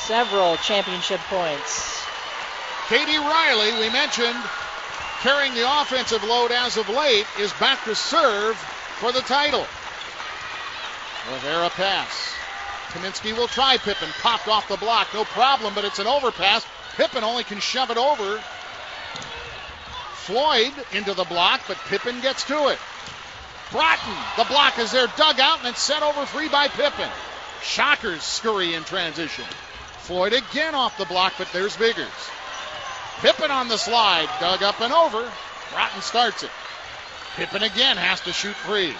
several championship points. Katie Riley, we mentioned, carrying the offensive load as of late, is back to serve for the title. Rivera pass. Kaminsky will try Pippen. Popped off the block. No problem, but it's an overpass. Pippen only can shove it over. Floyd into the block, but Pippen gets to it. Broughton, the block is there, dug out, and it's set over free by Pippen. Shockers scurry in transition. Floyd again off the block, but there's Biggers. Pippen on the slide, dug up and over. Broughton starts it. Pippen again has to shoot free.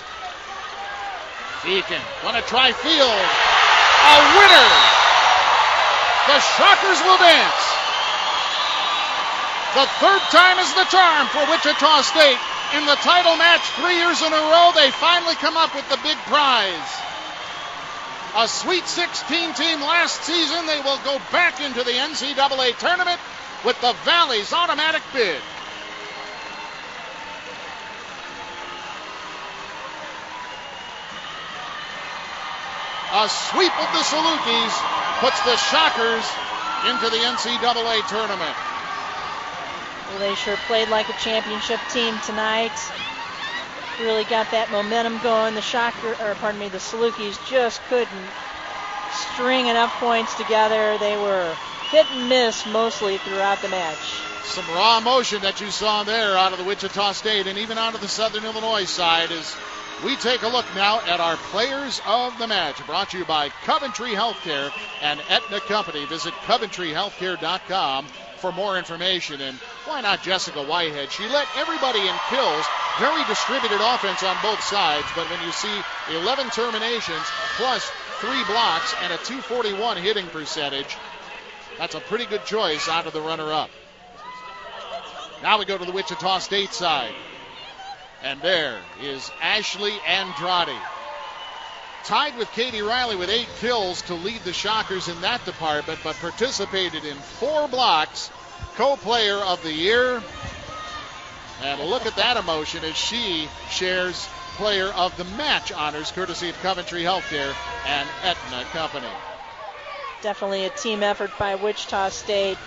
Deacon, gonna try field. A winner! The Shockers will dance. The third time is the charm for Wichita State. In the title match 3 years in a row, they finally come up with the big prize. A Sweet 16 team last season, they will go back into the NCAA tournament with the Valley's automatic bid. A sweep of the Salukis puts the Shockers into the NCAA tournament. Well, they sure played like a championship team tonight. Really got that momentum going. The Salukis just couldn't string enough points together. They were hit and miss mostly throughout the match. Some raw emotion that you saw there out of the Wichita State and even out of the Southern Illinois side as we take a look now at our players of the match. Brought to you by Coventry Healthcare and Aetna Company. Visit CoventryHealthcare.com for more information. And why not Jessica Whitehead? She led everybody in kills. Very distributed offense on both sides. But when you see 11 terminations plus 3 blocks and a .241 hitting percentage, that's a pretty good choice out of the runner-up. Now we go to the Wichita State side. And there is Ashley Andrade. Tied with Katie Riley with 8 kills to lead the Shockers in that department, but participated in 4 blocks. Co-player of the year. And look at that emotion as she shares player of the match honors courtesy of Coventry Healthcare and Aetna Company. Definitely a team effort by Wichita State.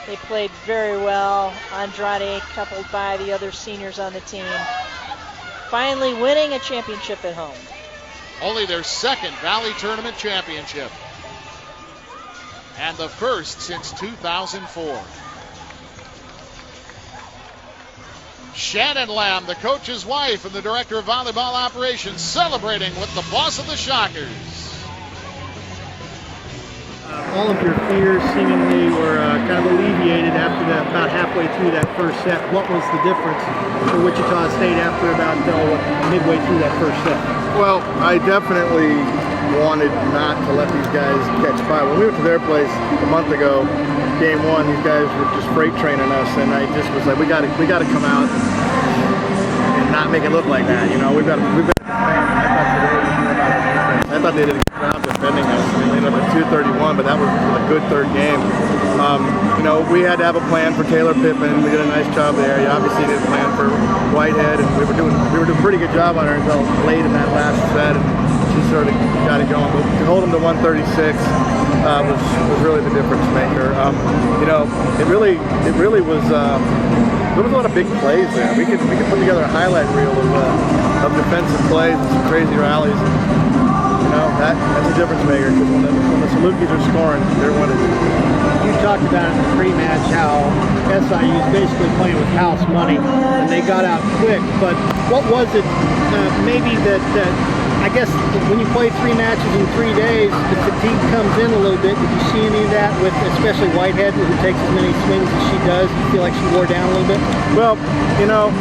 They played very well. Andrade coupled by the other seniors on the team. Finally winning a championship at home. Only their second Valley Tournament championship. And the first since 2004. Shannon Lamb, the coach's wife and the director of volleyball operations, celebrating with the boss of the Shockers. All of your fears seemingly were kind of alleviated after about halfway through that first set. What was the difference for Wichita State after about midway through that first set? Well, I definitely wanted not to let these guys catch fire. When we went to their place a month ago, game 1, these guys were just freight training us, and I just was like, we got to come out and not make it look like that. You know, we've been I thought they did a good job defending us. I mean, we ended up at 231, but that was a good third game. You know, we had to have a plan for Taylor Pippen. We did a nice job there. You obviously did a plan for Whitehead, and we were doing a pretty good job on her until late in that last set, and she sort of got it going. But to hold them to 136 was really the difference maker. You know, it really was. There was a lot of big plays there. We could put together a highlight reel of defensive plays and some crazy rallies. You know, that's a difference maker because when the Salukis are scoring, they're winning. You talked about in the pre-match how SIU is basically playing with house money, and they got out quick. But what was it maybe that I guess when you play 3 matches in 3 days, the fatigue comes in a little bit. Did you see any of that with especially Whitehead, who takes as many swings as she does? Do you feel like she wore down a little bit? Well, you know,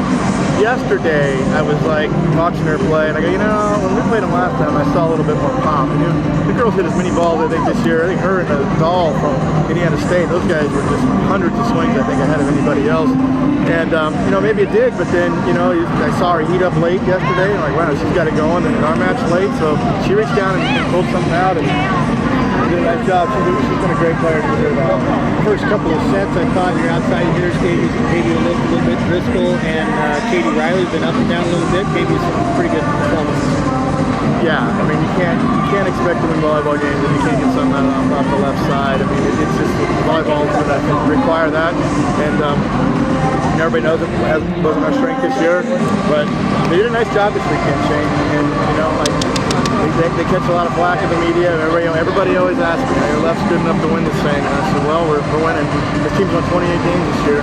yesterday I was like watching her play, and I go, you know, when we played them last time, I saw a little bit more pop. And, you know, the girls hit as many balls, I think, this year. I think her and the doll from Indiana State, those guys were just hundreds of swings, I think, ahead of anybody else. And, you know, maybe it did, but then, you know, I saw her heat up late yesterday, and like, wow, she's got it going, and our match late, so she reached down and pulled something out, and did a nice job. She's been a great player to hear that. First couple of sets, I thought your outside hitters gave you a little bit. Driscoll and Katie Riley have been up and down a little bit, gave you some pretty good performances. Yeah, I mean you can't expect to win volleyball games if you can't get something off the left side. I mean it's just volleyball is going to require that, and everybody knows it wasn't our strength this year, but they did a nice job this weekend, Shane. And you know, like they catch a lot of flack in the media. Everybody always asks me, "Your left's good enough to win this thing?" And I said, "Well, we're winning. This team's won 28 games this year,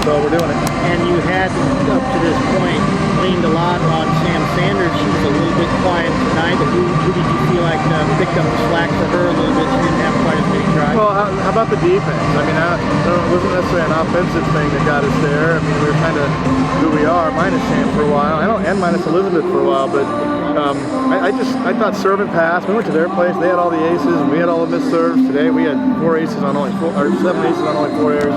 so we're doing it." And you had, up to this point, leaned a lot on Sam Sanders. She was a little bit quiet tonight. Who did you feel like picked up the slack for her a little bit? She didn't have quite as many tries. Well, how about the defense? I mean, it wasn't necessarily an offensive thing that got us there. I mean, we were kind of who we are, minus Sam for a while, and minus Elizabeth for a while. But I thought serve and pass. We went to their place. They had all the aces, and we had all the missed serves. Today we had 7 aces on only 4 errors.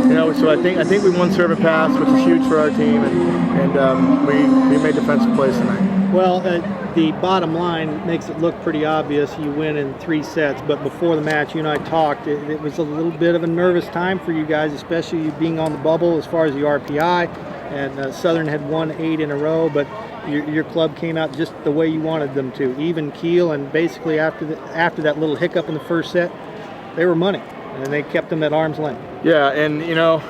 You know, so I think we won serve and pass, which is huge for our team, and we made defensive plays tonight. Well, the bottom line makes it look pretty obvious. You win in 3 sets, but before the match, you and I talked. It was a little bit of a nervous time for you guys, especially you being on the bubble as far as the RPI. And Southern had won 8 in a row, but your club came out just the way you wanted them to, even keel. And basically, after that little hiccup in the first set, they were money, and they kept them at arm's length. Yeah, and you know,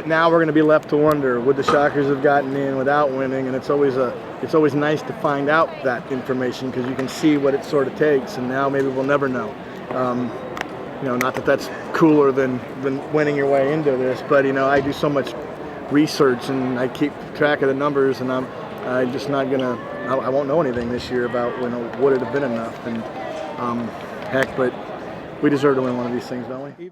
now we're going to be left to wonder, would the Shockers have gotten in without winning? And it's always nice to find out that information, because you can see what it sort of takes, and now maybe we'll never know. You know, not that that's cooler than winning your way into this, but you know, I do so much research and I keep track of the numbers, and I'm just not gonna. I won't know anything this year about, you know, would it have been enough, and heck, but we deserve to win one of these things, don't we?